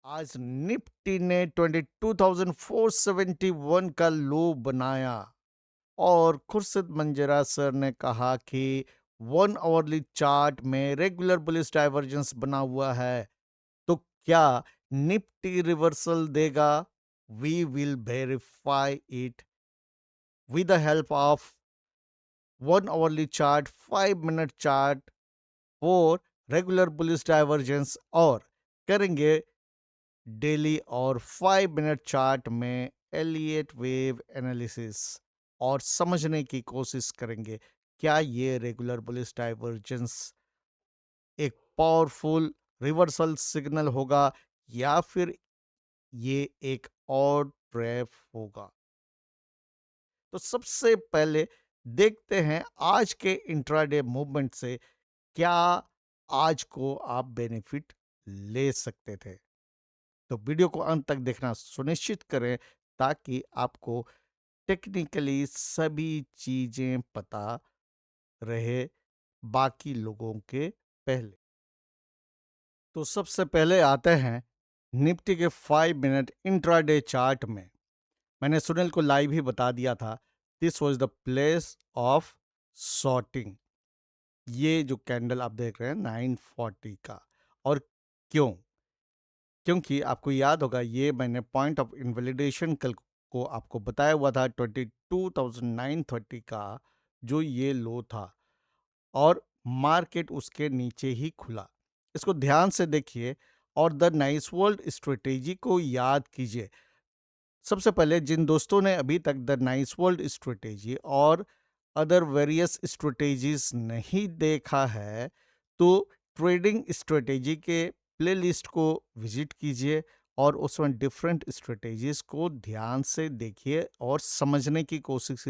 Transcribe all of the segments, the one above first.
आज निफ्टी ने 22,471 का लो बनाया और खुर्शीद मंजरा सर ने कहा कि 1 आवरली चार्ट में रेगुलर बुलिश डाइवर्जेंस बना हुआ है। तो क्या निफ्टी रिवर्सल देगा? We will verify it with the help of 1 hourly chart, 5 minute chart, और रेगुलर बुलिश डाइवर्जेंस, और करेंगे डेली और 5 मिनट चार्ट में एलियट वेव एनालिसिस, और समझने की कोशिश करेंगे क्या ये रेगुलर बुलिश डाइवर्जेंस एक पावरफुल रिवर्सल सिग्नल होगा या फिर ये एक और ट्रैप होगा। तो सबसे पहले देखते हैं आज के इंट्राडे मूवमेंट से क्या आज को आप बेनिफिट ले सकते थे। तो वीडियो को अंत तक देखना सुनिश्चित करें ताकि आपको टेक्निकली सभी चीजें पता रहे बाकी लोगों के पहले। तो सबसे पहले आते हैं निफ्टी के 5 मिनट इंट्राडे चार्ट में। मैंने सुनील को लाइव ही बता दिया था, this was the place of shorting. ये जो कैंडल आप देख रहे हैं 940 का, और क्यों? क्योंकि आपको याद होगा ये मैंने पॉइंट ऑफ इनवैलिडेशन कल को आपको बताया हुआ था 22,930 का, जो ये लो था और मार्केट उसके नीचे ही खुला। इसको ध्यान से देखिए और द नाइस वर्ल्ड स्ट्रेटेजी को याद कीजिए। सबसे पहले जिन दोस्तों ने अभी तक द नाइस वर्ल्ड स्ट्रेटेजी और अदर वेरियस स्ट्रेटेजीज नहीं देखा है, तो ट्रेडिंग स्ट्रेटेजी के प्लेलिस्ट को विजिट कीजिए और उसमें डिफरेंट स्ट्रेटेजीज को ध्यान से देखिए और समझने की कोशिश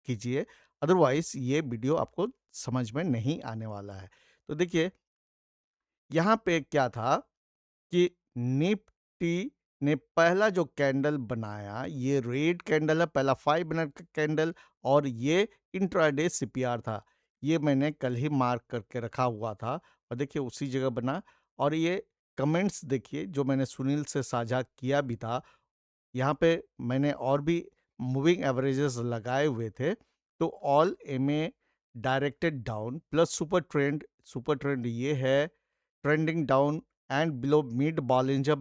कीजिए। अदरवाइज ये वीडियो आपको समझ में नहीं आने वाला है। तो देखिए यहाँ पे क्या था कि निफ्टी ने पहला जो कैंडल बनाया, ये रेड कैंडल है, पहला 5 मिनट का कैंडल, और ये इंट्राडे सीपीआर था। ये मैंने कल ही मार्क करके रखा हुआ था और देखिए उसी जगह बना। और ये कमेंट्स देखिए जो मैंने सुनील से साझा किया भी था, यहाँ पे मैंने और भी मूविंग एवरेजेस लगाए हुए थे। तो all MA directed down plus super trend ये है trending down and below mid Bollinger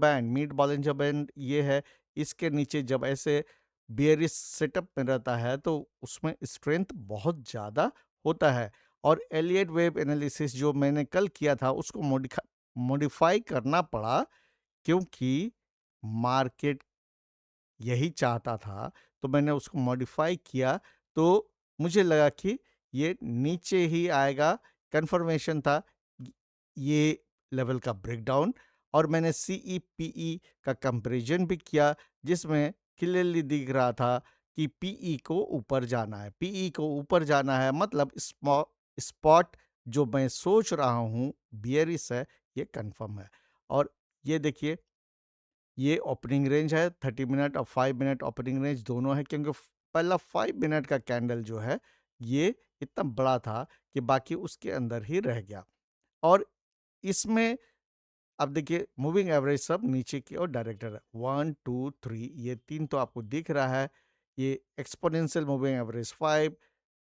band ये है। इसके नीचे जब ऐसे बियरिश सेटअप में रहता है तो उसमें स्ट्रेंथ बहुत ज़्यादा होता है। और एलियट वेव एनालिसिस जो मैंने कल किया था उसको मॉडिफाई करना पड़ा, क्योंकि मार्केट यही चाहता था। तो मैंने उसको मॉडिफाई किया, तो मुझे लगा कि ये नीचे ही आएगा। कंफर्मेशन था ये लेवल का ब्रेकडाउन। और मैंने सीईपीई का कंपैरिजन भी किया जिसमें क्लियरली दिख रहा था कि पीई को ऊपर जाना है। पीई को ऊपर जाना है मतलब स्पॉट जो मैं सोच रहा हूँ बियरिश है, ये कंफर्म है। और ये देखिए ये ओपनिंग रेंज है 30 मिनट और 5 मिनट ओपनिंग रेंज दोनों है, क्योंकि पहला 5 मिनट का कैंडल जो है ये इतना बड़ा था कि बाकी उसके अंदर ही रह गया। और इसमें अब देखिए मूविंग एवरेज सब नीचे की ओर डायरेक्टेड है, 1 2 3 ये तीन तो आपको दिख रहा है। ये exponential moving average 5,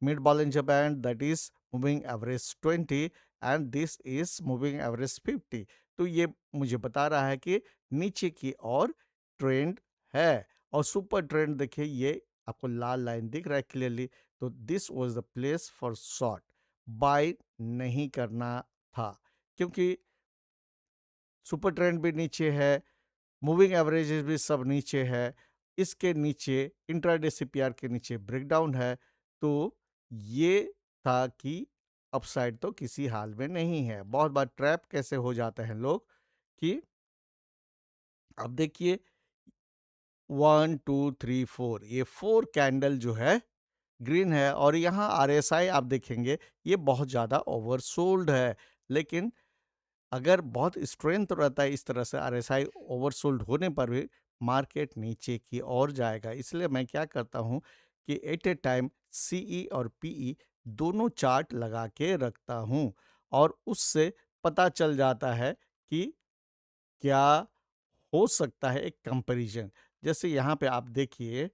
mid Bollinger band that is moving average 20, and this is moving average 50। तो ये मुझे बता रहा है कि नीचे की ओर ट्रेंड है। और सुपर ट्रेंड देखिए ये आपको लाल लाइन दिख रहा है क्लियरली। तो this was the place for short, buy नहीं करना था, क्योंकि सुपर ट्रेंड भी नीचे है, मूविंग एवरेजेस भी सब नीचे है। इसके नीचे इंट्राडे सीपीआर के नीचे ब्रेकडाउन है। तो ये था कि अपसाइड तो किसी हाल में नहीं है। बहुत बार ट्रैप कैसे हो जाते हैं लोग कि अब देखिए 1 2 3 4 ये 4 कैंडल जो है ग्रीन है, और यहाँ आरएसआई आप देखेंगे ये बहुत ज़्यादा ओवरसोल्ड है। लेकिन अगर बहुत स्ट्रेंथ रहता है इस तरह से आरएसआई ओवरसोल्ड होने पर भी मार्केट नीचे की ओर जाएगा। इसलिए मैं क्या करता हूँ कि एट ए टाइम सीई और पीई दोनों चार्ट लगा के रखता हूँ, और उससे पता चल जाता है कि क्या हो सकता है एक कंपैरिजन। जैसे यहाँ पे आप देखिए,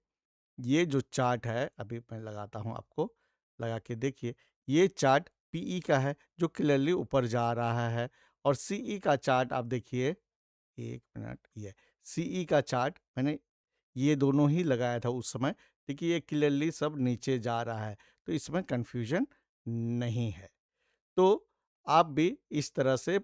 ये जो चार्ट है, अभी मैं लगाता हूँ आपको, लगा के देखिए, ये चार्ट पीई का है जो क्लियरली ऊपर जा रहा है, और सीई का चार्ट आप देखिए, 1 मिनट, ये सीई का चार्ट मैंने ये दोनों ही लगाया था उस समय। देखिए, ये क्लियरली सब नीचे जा रहा है, तो इसमें कन्फ्यूजन नहीं है। तो आप भी इस तरह से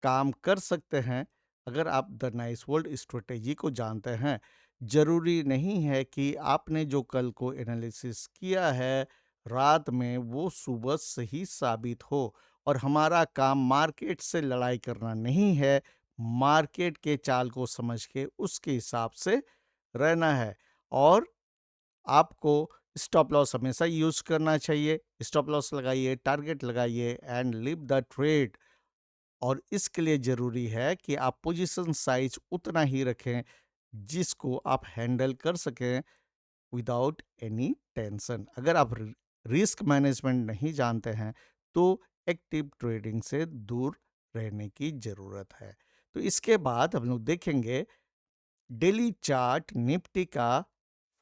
काम कर सकते हैं अगर आप द नाइस वर्ल्ड स्ट्रेटेजी को जानते हैं। ज़रूरी नहीं है कि आपने जो कल को एनालिसिस किया है रात में वो सुबह सही साबित हो, और हमारा काम मार्केट से लड़ाई करना नहीं है, मार्केट के चाल को समझ के उसके हिसाब से रहना है। और आपको स्टॉप लॉस हमेशा यूज़ करना चाहिए। स्टॉप लॉस लगाइए, टारगेट लगाइए एंड लीव द ट्रेड। और इसके लिए ज़रूरी है कि आप पोजीशन साइज उतना ही रखें जिसको आप हैंडल कर सकें विदाउट एनी टेंशन। अगर आप रिस्क मैनेजमेंट नहीं जानते हैं तो एक्टिव ट्रेडिंग से दूर रहने की ज़रूरत है। तो इसके बाद हम लोग देखेंगे डेली चार्ट निफ्टी का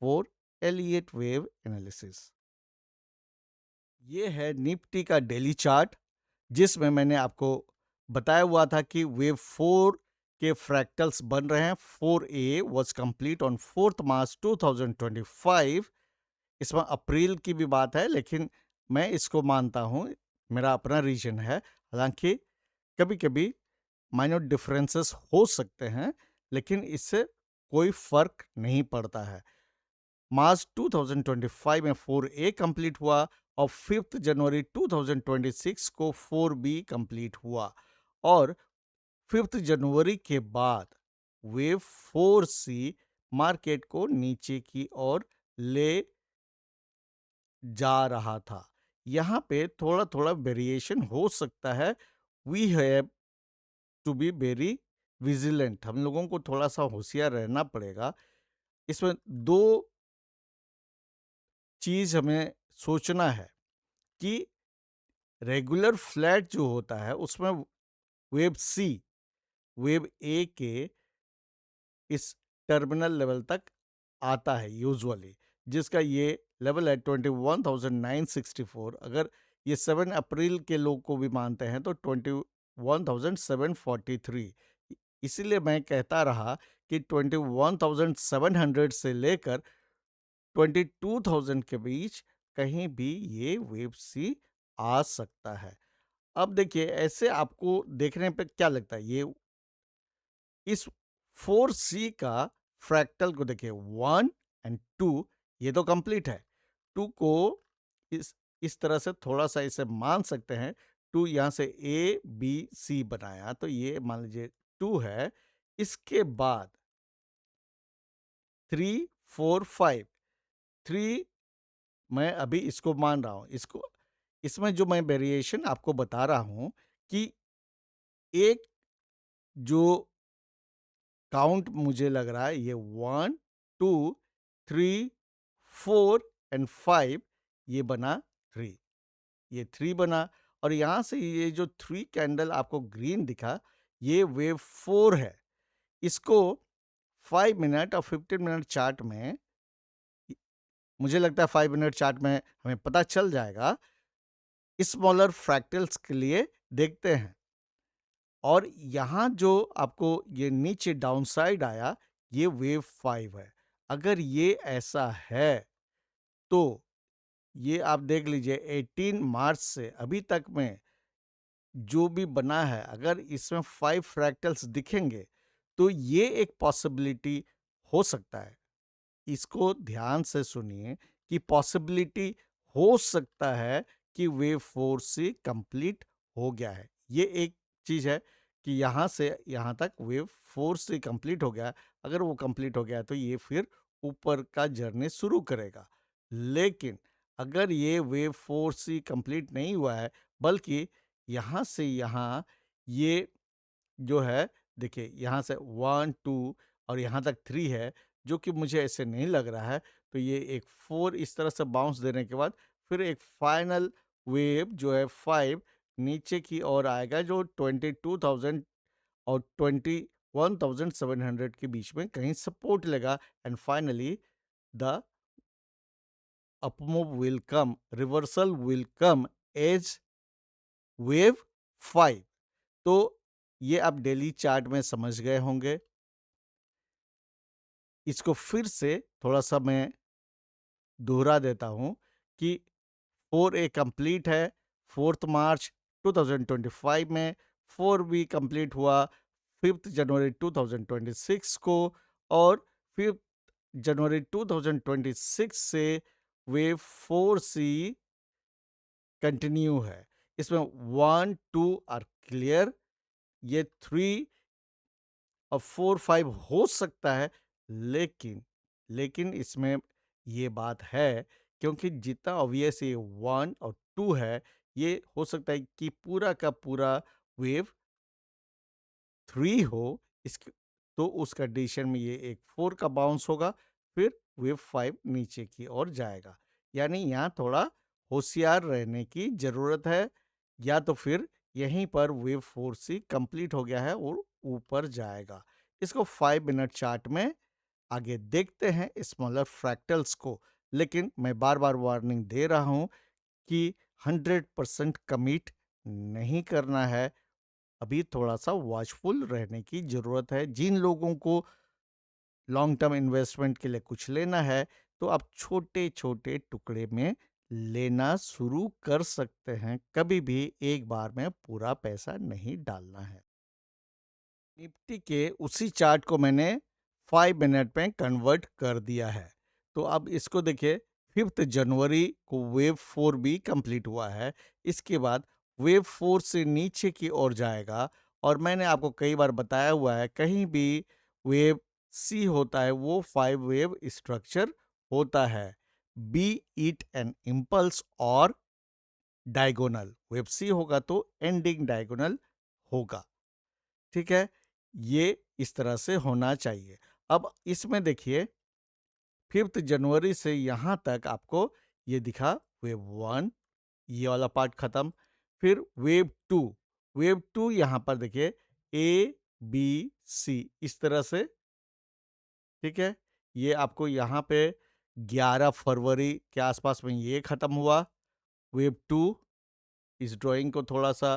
फॉर एलियट वेव एनालिसिस। ये है निफ्टी का डेली चार्ट, जिसमें मैंने आपको बताया हुआ था कि वेव 4 के फ्रैक्टल्स बन रहे हैं। 4A was complete on 4th मार्च 2025। इसमें अप्रैल की भी बात है, लेकिन मैं इसको मानता हूँ, मेरा अपना रीजन है। हालांकि कभी कभी माइनर डिफरेंसेस हो सकते हैं, लेकिन इससे कोई फर्क नहीं पड़ता है। मार्च 2025 में 4A कंप्लीट हुआ और 5 जनवरी 2026 को 4B कंप्लीट हुआ, और 5 जनवरी के बाद वेव 4C मार्केट को नीचे की ओर ले जा रहा था। यहाँ पे थोड़ा थोड़ा वेरिएशन हो सकता है। We have to be very vigilant. हम लोगों को थोड़ा सा होशियार रहना पड़ेगा। इसमें दो चीज हमें सोचना है कि रेगुलर फ्लैट जो होता है उसमें वेव सी, वेव ए के इस टर्मिनल लेवल तक आता है यूजुअली, जिसका ये लेवल है 21,964। अगर ये 7 अप्रैल के लोग को भी मानते हैं तो 21,743। इसीलिए मैं कहता रहा कि 21,700 से लेकर 22,000 के बीच कहीं भी ये वेव सी आ सकता है। अब देखिए, ऐसे आपको देखने पे क्या लगता है, ये इस 4C का फ्रैक्टल को देखिए, 1 एंड 2 ये तो कंप्लीट है। 2 को इस इस तरह से थोड़ा सा इसे मान सकते हैं। 2 यहाँ से ए बी सी बनाया, तो ये मान लीजिए 2 है। इसके बाद 3 4 5, 3 मैं अभी इसको मान रहा हूँ। इसको, इसमें जो मैं वेरिएशन आपको बता रहा हूँ कि एक जो काउंट मुझे लग रहा है, ये 1 2 3 4 एंड 5, ये बना 3, ये 3 बना। और यहाँ से ये जो 3 कैंडल आपको ग्रीन दिखा, ये वेव 4 है। इसको 5 मिनट और 15 मिनट चार्ट में, मुझे लगता है 5 मिनट चार्ट में हमें पता चल जाएगा। स्मॉलर फ्रैक्टल्स के लिए देखते हैं। और यहाँ जो आपको ये नीचे डाउनसाइड आया, ये वेव 5 है। अगर ये ऐसा है तो ये आप देख लीजिए, 18 मार्च से अभी तक में जो भी बना है, अगर इसमें 5 फ्रैक्टल्स दिखेंगे तो ये एक पॉसिबिलिटी हो सकता है। इसको ध्यान से सुनिए कि पॉसिबिलिटी हो सकता है कि वेव 4 से कंप्लीट हो गया है। ये एक चीज़ है कि यहाँ से यहाँ तक वेव 4 से कंप्लीट हो गया है। अगर वो कंप्लीट हो गया है तो ये फिर ऊपर का जर्नी शुरू करेगा। लेकिन अगर ये वेव 4 से कंप्लीट नहीं हुआ है, बल्कि यहाँ से यहाँ ये जो है, देखिए यहाँ से 1 2 और यहाँ तक 3 है, जो कि मुझे ऐसे नहीं लग रहा है। तो ये एक 4 इस तरह से बाउंस देने के बाद फिर एक फाइनल वेव जो है 5 नीचे की ओर आएगा, जो 22,000 और 1700 के बीच में कहीं सपोर्ट लेगा and finally the up move will come, reversal will come as wave 5। तो ये आप डेली चार्ट में समझ गए होंगे। इसको फिर से थोड़ा-सा मैं दोहरा देता हूँ कि 4A कंप्लीट है 4th मार्च 2025 में, 4B कंप्लीट हुआ 5th जनवरी 2026 को, और 5th जनवरी 2026 से वेव 4C कंटिन्यू है। इसमें 1, 2 आर क्लियर, ये 3 और 4, 5 हो सकता है, लेकिन लेकिन इसमें ये बात है, क्योंकि जितना ऑब्वियस ये 1 और 2 है, ये हो सकता है कि पूरा का पूरा वेव 3 हो, इसक तो उस कंडीशन में ये एक 4 का बाउंस होगा, फिर वेव 5 नीचे की ओर जाएगा। यानी यहाँ थोड़ा होशियार रहने की ज़रूरत है, या तो फिर यहीं पर वेव 4C कंप्लीट हो गया है और ऊपर जाएगा। इसको 5 मिनट चार्ट में आगे देखते हैं स्मॉलर फ्रैक्टल्स को, लेकिन मैं बार-बार वार्निंग दे रहा हूँ कि 100% कमिट नहीं करना है। अभी थोड़ा-सा वॉचफुल रहने की ज़रूरत है। जिन लोगों को लॉन्ग टर्म इन्वेस्टमेंट के लिए कुछ लेना है, तो आप छोटे-छोटे टुकड़े में लेना शुरू कर सकते हैं। कभी भी एक बार में पूरा पैसा नहीं डालना है। निफ्टी के उसी चार्ट को मैंने 5 मिनट में कन्वर्ट कर दिया है। तो अब इसको देखिए, 5th जनवरी को वेव 4 भी कंप्लीट हुआ है। इसके बाद वेव 4 से नीचे की ओर जाएगा, और मैंने आपको कई बार बताया हुआ है, कहीं भी वेव सी होता है वो 5 वेव स्ट्रक्चर होता है। बी इट एन इम्पल्स और डायगोनल। वेव सी होगा तो एंडिंग डायगोनल होगा। ठीक है? ये इस तरह से होना चाहिए। अब इसमें देखिए, 5th जनवरी से यहाँ तक आपको ये दिखा वेव 1, ये वाला पार्ट खत्म। फिर वेव 2, वेव 2 यहाँ पर देखिए ए, बी, सी इस तरह से, ठीक है? ये आपको यहाँ पे 11 फरवरी के आसपास में ये खत्म हुआ, वेव 2। इस ड्राइंग को थोड़ा-सा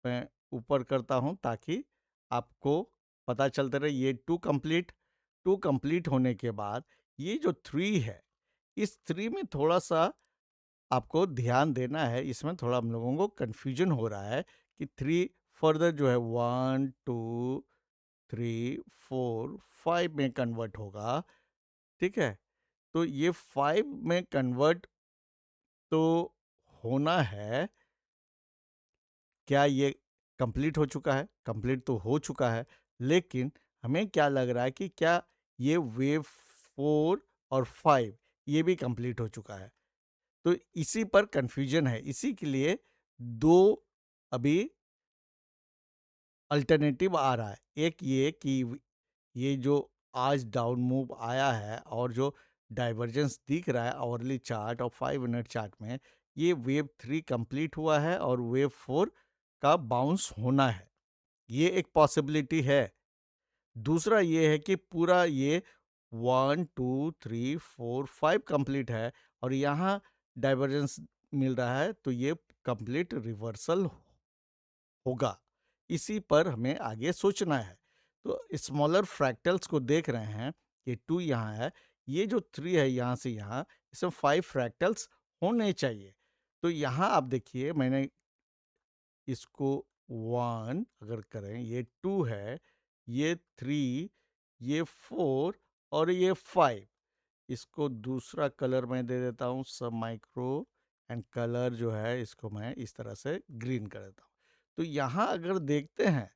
मैं ऊपर करता हूँ ताकि आपको पता चलता रहे। ये 2 कंप्लीट होने के बाद ये जो 3 है, इस 3 में थोड़ा-सा आपको ध्यान देना है। इसमें थोड़ा हम लोगों को कन्फ्यूजन हो रहा है कि 3 फर्दर जो है 1, 2, 3, 4, 5 में कन्वर्ट होगा, ठीक है? तो ये 5 में कन्वर्ट तो होना है। क्या ये कंप्लीट हो चुका है? कंप्लीट तो हो चुका है, लेकिन हमें क्या लग रहा है कि क्या ये वेव 4 और 5 ये भी कंप्लीट हो चुका है? तो इसी पर कन्फ्यूजन है। इसी के लिए 2 अभी अल्टरनेटिव आ रहा है। एक ये कि ये जो आज डाउन मूव आया है और जो डाइवर्जेंस दिख रहा है आवरली चार्ट और 5 मिनट चार्ट में, ये वेव 3 कंप्लीट हुआ है और वेव 4 का बाउंस होना है। ये एक पॉसिबिलिटी है। दूसरा ये है कि पूरा ये 1, 2, 3, 4, 5 कंप्लीट है और यहाँ डाइवर्जेंस मिल रहा है, तो ये कंप्लीट रिवर्सल होगा। इसी पर हमें आगे सोचना है। तो स्मॉलर फ्रैक्टल्स को देख रहे हैं, ये 2 यहाँ है, ये जो 3 है यहाँ से यहाँ, इसमें 5 फ्रैक्टल्स होने चाहिए। तो यहाँ आप देखिए, मैंने इसको 1 अगर करें, ये 2 है, ये 3, ये 4 और ये 5। इसको दूसरा कलर मैं दे देता हूँ, सब माइक्रो एंड कलर जो है इसको मैं इस तरह से ग्रीन कर देता हूँ। तो यहाँ अगर देखते हैं,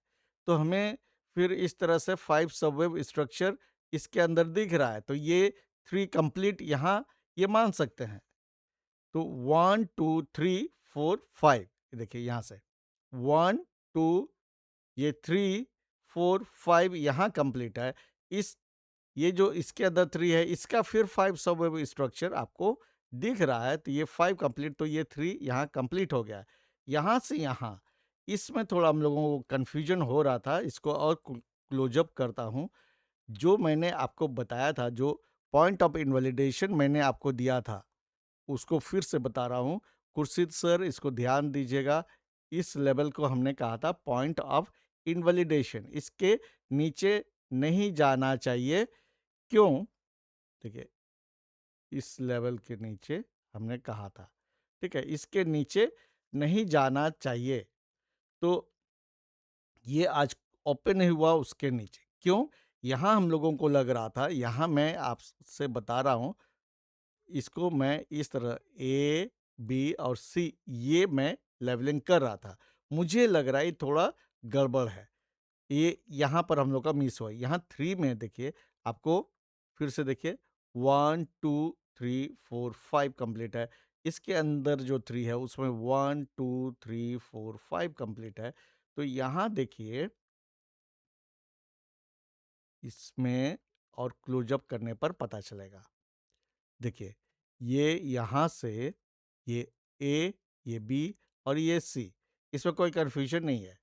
तो हमें फिर इस तरह से 5 सबवेव स्ट्रक्चर इसके अंदर दिख रहा है, तो ये 3 कंप्लीट यहाँ ये मान सकते हैं। तो 1, 2, 3, 4, 5 देखिए यहाँ से 1, 2, ये 3, 4, 5 यहाँ कंप्लीट है। इस ये जो इसके अंदर 3 है, इसका फिर 5 सबवेव स्ट्रक्चर आपको दिख रहा है, तो ये 5 कंप्लीट, तो ये 3 यहाँ कंप्लीट हो गया है। यहाँ से यहाँ इसमें थोड़ा हम लोगों को कन्फ्यूजन हो रहा था, इसको और क्लोज़अप करता हूँ। जो मैंने आपको बताया था, जो पॉइंट ऑफ इनवैलिडेशन मैंने आपको दिया था, उसको फिर से बता रहा हूँ। खुर्शीद सर, इसको ध्यान दीजिएगा। इस लेवल को हमने कहा था पॉइंट ऑफ इनवैलिडेशन। इसके नीचे नहीं जाना चाहिए। क्यों? देखिए, इस लेवल के नीचे हमने कहा था, ठीक है? इसके नीचे नहीं जाना चाहिए। तो ये आज ओपन नहीं हुआ उसके नीचे। क्यों? यहाँ हम लोगों को लग रहा था, यहाँ मैं आपसे बता रहा हूँ, इसको मैं इस तरह ए, बी और सी ये मैं लेवलिंग कर रहा था। मुझे लग रहा है ये थोड़ा गड़बड़ है। ये यहाँ पर हम लोग का मिस हुआ। यहाँ 3 में देखिए, आपको फिर से देखिए 1, 2, 3, 4, 5 कंप्लीट है। इसके अंदर जो 3 है उसमें 1, 2, 3, 4, 5 कंप्लीट है। तो यहाँ देखिए, इसमें और क्लोज़अप करने पर पता चलेगा। देखिए, ये यहाँ से ये ए, ये बी और ये सी, इसमें कोई कन्फ्यूज़न नहीं है।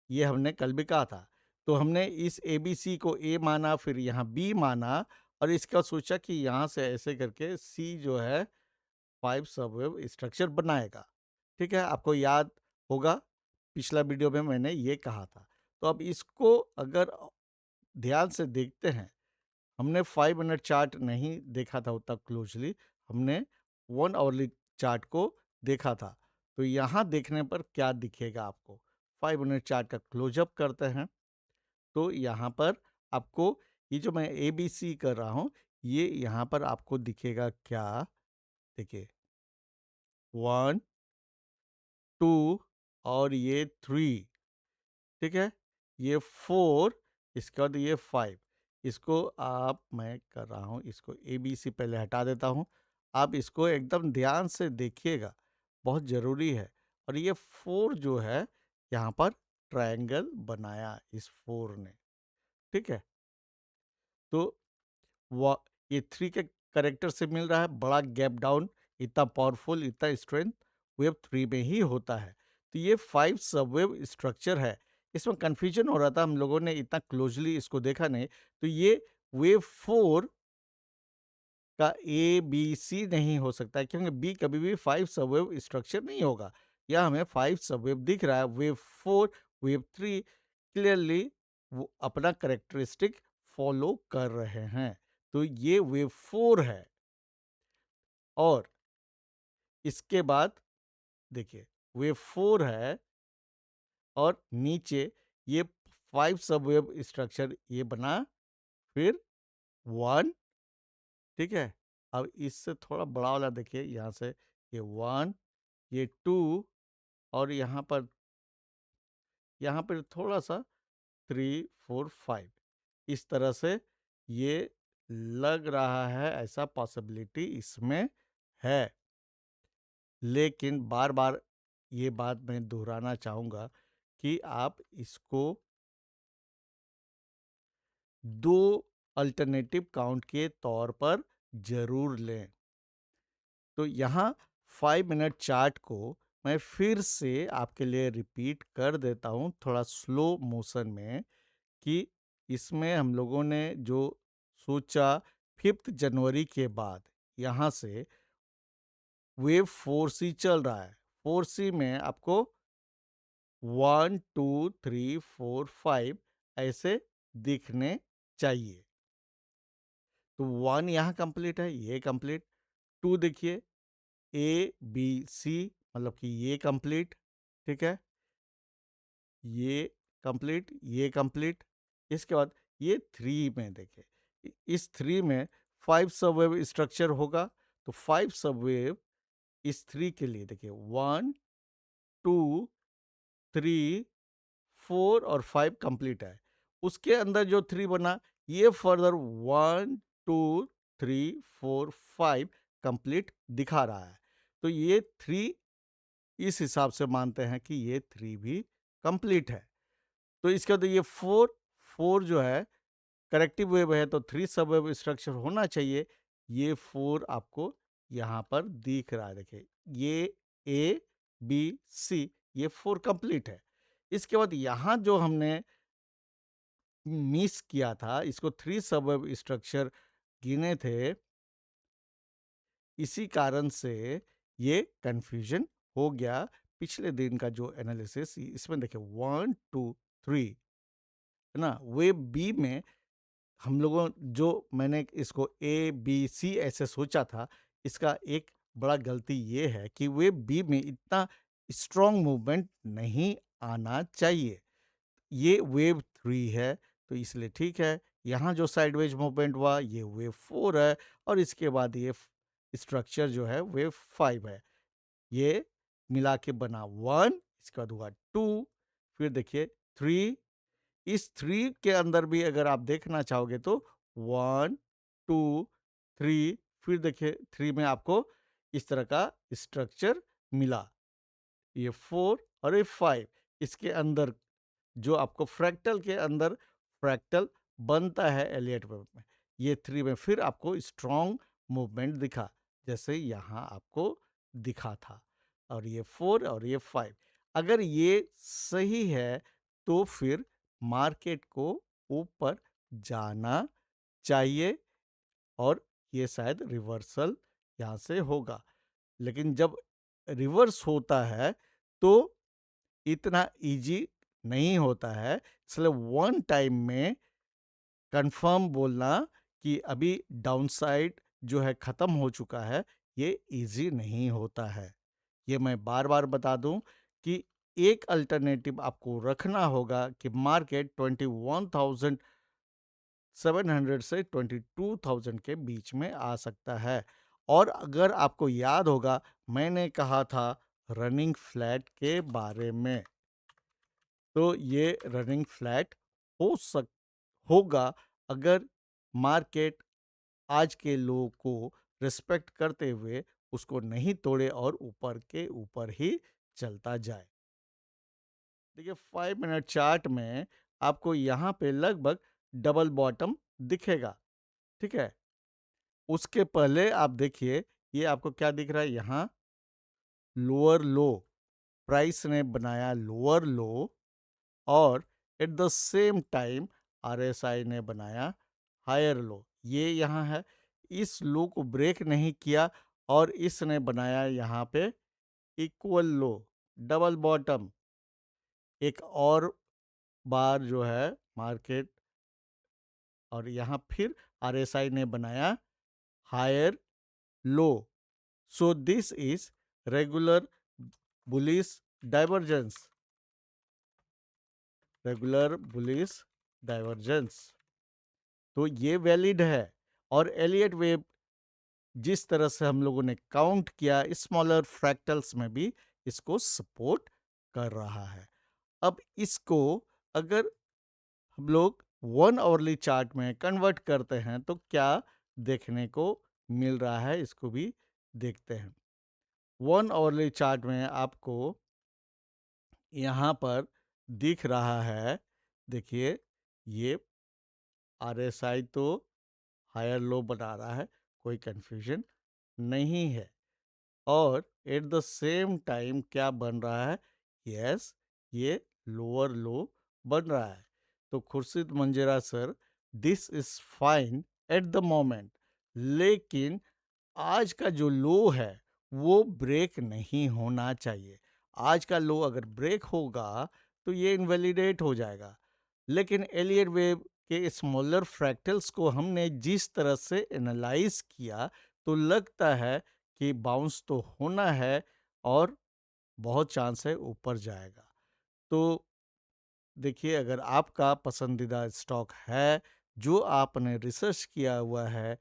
ये हमने कल भी कहा था। तो हमने इस एबीसी को ए माना, फिर यहाँ बी माना और इसका सोचा कि यहाँ से ऐसे करके सी जो है 5 सबवेव स्ट्रक्चर बनाएगा। ठीक है? आपको याद होगा, पिछला वीडियो में मैंने ये कहा था। तो अब इसको अगर ध्यान से देखते हैं, हमने 5 मिनट चार्ट नहीं देखा था उतना क्लोज़ली, हमने 1 आवरली चार्ट को देखा था। तो यहाँ देखने पर क्या दिखेगा आपको? 5 मिनट चार्ट का क्लोज़अप करते हैं, तो यहाँ पर आपको ये जो मैं एबीसी कर रहा हूँ, ये यहाँ पर आपको दिखेगा क्या? देखिए, 1, 2 और ये 3, ठीक है? ये 4, इसके बाद ये 5। इसको आप मैं कर रहा हूँ, इसको एबीसी पहले हटा देता हूँ। आप इसको एकदम ध्यान से देखिएगा, बहुत ज़रूरी है। और ये 4 जो है, यहाँ पर ट्रायंगल बनाया इस 4 ने, ठीक है? तो व ये 3 के करैक्टर से मिल रहा है, बड़ा गैप डाउन, इतना पावरफुल, इतना स्ट्रेंथ वेव 3 में ही होता है। तो ये 5 सबवेव स्ट्रक्चर है। इसमें कन्फ्यूजन हो रहा था, हम लोगों ने इतना क्लोज़ली इसको देखा नहीं। तो ये वेव 4 का ए, बी, सी नहीं हो सकता है, क्योंकि बी कभी भी 5 सबवेव स्ट्रक्चर नहीं होगा। यहाँ हमें 5 सबवेव दिख रहा है, वेव 4, वेव 3 क्लियरली वो अपना कैरेक्टरिस्टिक फॉलो कर रहे हैं। तो ये वेव 4 है। और इसके बाद देखिए, वेव 4 है और नीचे ये 5 सबवेव स्ट्रक्चर ये बना, फिर 1, ठीक है? अब इससे थोड़ा बड़ा वाला देखिए, यहाँ से ये 1, ये 2 और यहाँ पर थोड़ा-सा 3, 4, 5 इस तरह से ये लग रहा है, ऐसा पॉसिबिलिटी इसमें है। लेकिन बार-बार ये बात मैं दोहराना चाहूँगा कि आप इसको 2 अल्टरनेटिव काउंट के तौर पर ज़रूर लें। तो यहाँ 5 मिनट चार्ट को मैं फिर से आपके लिए रिपीट कर देता हूँ, थोड़ा स्लो मोशन में, कि इसमें हम लोगों ने जो सोचा 5th जनवरी के बाद यहाँ से वेव 4C चल रहा है। 4C में आपको 1, 2, 3, 4, 5 ऐसे दिखने चाहिए। तो 1 यहाँ कंप्लीट है, ये कंप्लीट। 2 देखिए, ए, बी, सी मतलब कि ये कंप्लीट, ठीक है? ये कंप्लीट, ये कंप्लीट। इसके बाद ये 3 में देखिए, इस 3 में 5 सबवेव स्ट्रक्चर होगा। तो 5 सबवेव इस 3 के लिए देखिए, 1, 2, 3, 4 और 5 कंप्लीट है। उसके अंदर जो 3 बना, ये फर्दर 1, 2, 3, 4, 5 कंप्लीट दिखा रहा है। तो ये 3 इस हिसाब से मानते हैं कि ये 3 भी कंप्लीट है। तो इसके बाद ये 4 जो है करेक्टिव वेव है, तो 3 सब वेव स्ट्रक्चर होना चाहिए। ये 4 आपको यहाँ पर दिख रहा है, देखिए, ये ए, बी, सी, ये 4 कंप्लीट है। इसके बाद यहाँ जो हमने मिस किया था, इसको 3 सबब स्ट्रक्चर गिने थे, इसी कारण से ये कन्फ्यूजन हो गया। पिछले दिन का जो एनालिसिस इसमें देखिए 1, 2, 3 है ना? वेव बी में हम लोगों जो मैंने इसको ए, बी, सी ऐसे सोचा था, इसका एक बड़ा गलती ये है कि वेव बी में इतना स्ट्रॉन्ग मूवमेंट नहीं आना चाहिए। ये वेव 3 है, तो इसलिए ठीक है। यहाँ जो साइडवेज मूवमेंट हुआ ये वेव 4 है और इसके बाद ये स्ट्रक्चर जो है वेव 5 है। ये मिला के बना 1, इसके बाद हुआ 2, फिर देखिए 3। इस 3 के अंदर भी अगर आप देखना चाहोगे तो 1, 2, 3, फिर देखिए 3 में आपको इस तरह का स्ट्रक्चर मिला। ये 4 और ये 5, इसके अंदर जो आपको फ्रैक्टल के अंदर फ्रैक्टल बनता है एलियट वेव में, ये 3 में फिर आपको स्ट्रॉन्ग मूवमेंट दिखा, जैसे यहाँ आपको दिखा था। और ये 4 और ये 5, अगर ये सही है तो फिर मार्केट को ऊपर जाना चाहिए और ये शायद रिवर्सल यहाँ से होगा। लेकिन जब रिवर्स होता है तो इतना ईज़ी नहीं होता है, इसलिए वन टाइम में कंफर्म बोलना कि अभी डाउनसाइड जो है ख़त्म हो चुका है, ये ईज़ी नहीं होता है। ये मैं बार-बार बता दूँ कि एक अल्टरनेटिव आपको रखना होगा कि मार्केट 21,700 से 22,000 के बीच में आ सकता है। और अगर आपको याद होगा, मैंने कहा था रनिंग फ्लैट के बारे में। तो ये रनिंग फ्लैट हो सक होगा अगर मार्केट आज के लो को रिस्पेक्ट करते हुए उसको नहीं तोड़े और ऊपर के ऊपर ही चलता जाए। देखिए 5 मिनट चार्ट में आपको यहाँ पे लगभग डबल बॉटम दिखेगा, ठीक है? उसके पहले आप देखिए ये आपको क्या दिख रहा है यहाँ, लोअर लो, प्राइस ने बनाया लोअर लो और at the same time RSI ने बनाया हायर लो। ये यहाँ है, इस लो को ब्रेक नहीं किया और इसने बनाया यहाँ पे इक्वल लो, डबल बॉटम। एक और बार जो है मार्केट और यहाँ फिर आरएसआई ने बनाया higher low. So this is regular bullish divergence, regular bullish divergence. तो ये वैलिड है और एलियट वेव जिस तरह से हम लोगों ने काउंट किया स्मॉलर फ्रैक्टल्स में भी इसको सपोर्ट कर रहा है। अब इसको अगर हम लोग 1 आवरली चार्ट में कन्वर्ट करते हैं तो क्या देखने को मिल रहा है, इसको भी देखते हैं। 1 आवरली चार्ट में आपको यहाँ पर दिख रहा है, देखिए ये आरएसआई तो हायर लो बना रहा है, कोई कंफ्यूजन नहीं है। और एट द सेम टाइम क्या बन रहा है, यस ये लोअर लो बन रहा है। तो Khurshid Manjra sir, this is fine at the moment, लेकिन आज का जो लो है वो ब्रेक नहीं होना चाहिए। आज का लो अगर ब्रेक होगा तो ये इनवैलिडेट हो जाएगा। लेकिन एलियट वेव के स्मॉलर फ्रैक्टल्स को हमने जिस तरह से एनालाइज किया तो लगता है कि बाउंस तो होना है और बहुत चांस है ऊपर जाएगा। तो देखिए अगर आपका पसंदीदा स्टॉक है जो आपने रिसर्च किया हुआ है,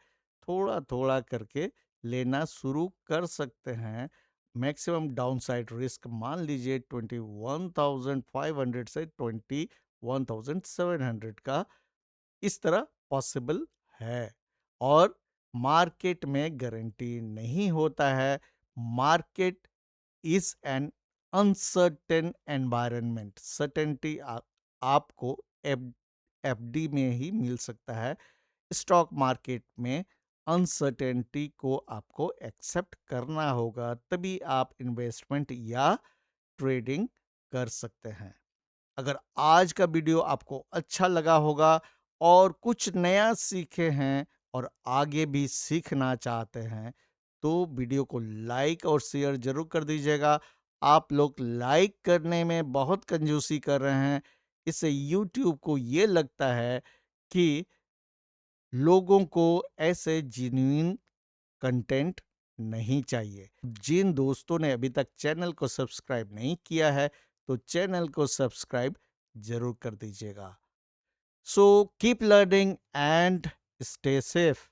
थोड़ा थोड़ा करके लेना शुरू कर सकते हैं। मैक्सिमम डाउनसाइड रिस्क मान लीजिए 21,500 से 21,700 का इस तरह पॉसिबल है। और मार्केट में गारंटी नहीं होता है। Market is an uncertain environment. Certainty आपको एफडी में ही मिल सकता है। स्टॉक मार्केट में अनसर्टेनिटी को आपको एक्सेप्ट करना होगा, तभी आप इन्वेस्टमेंट या ट्रेडिंग कर सकते हैं। अगर आज का वीडियो आपको अच्छा लगा होगा और कुछ नया सीखे हैं और आगे भी सीखना चाहते हैं, तो वीडियो को लाइक और शेयर ज़रूर कर दीजिएगा। आप लोग लाइक करने में बहुत कंजूसी कर रहे हैं। इससे यूट्यूब को ये लगता है कि लोगों को ऐसे जेन्युइन कंटेंट नहीं चाहिए। जिन दोस्तों ने अभी तक चैनल को सब्सक्राइब नहीं किया है, तो चैनल को सब्सक्राइब ज़रूर कर दीजिएगा। So keep learning and stay safe.